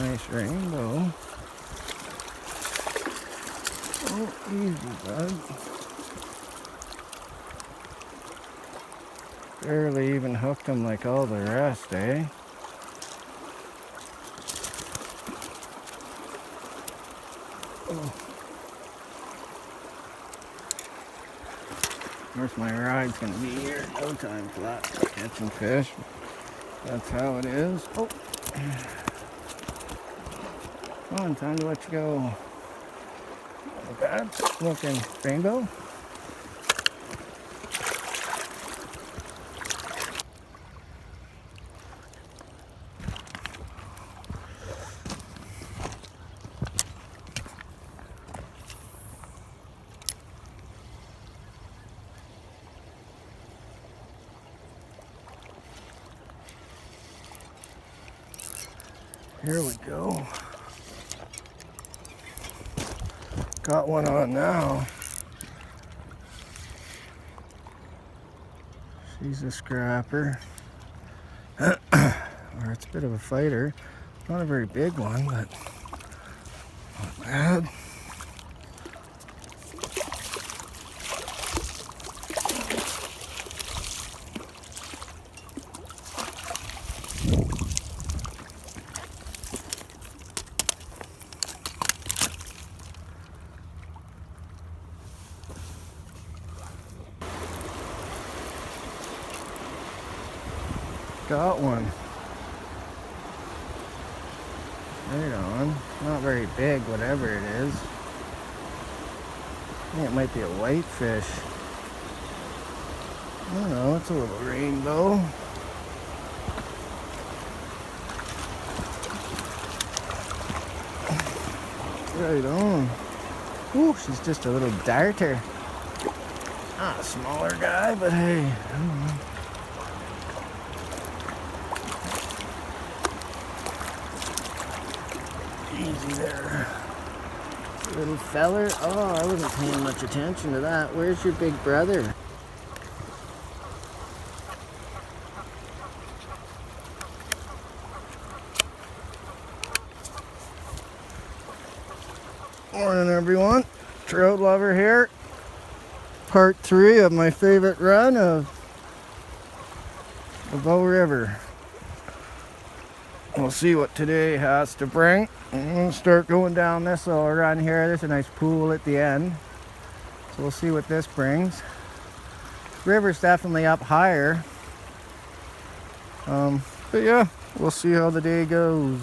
Nice rainbow. Oh, easy, bud. Barely even hooked them like all the rest, eh? Oh. Of course, my ride's gonna be here in no time flat catching fish. That's how it is. Oh, come on, time to let you go. Not bad looking rainbow. Here we go. Got one on now. She's a scrapper. Or it's a bit of a fighter. Not a very big one, but not bad. Got one. Right on. Not very big, whatever it is. I think it might be a whitefish. I don't know, it's a little rainbow. Right on. Ooh, she's just a little darter. Not a smaller guy, but hey, I don't know. Easy there. Little feller. Oh, I wasn't paying much attention to that. Where's your big brother? Morning, everyone. Trout lover here. Part 3 of my favorite run of the Bow River. We'll see what today has to bring. I'm going to start going down this little run here. There's a nice pool at the end. So we'll see what this brings. River's definitely up higher. But yeah, we'll see how the day goes.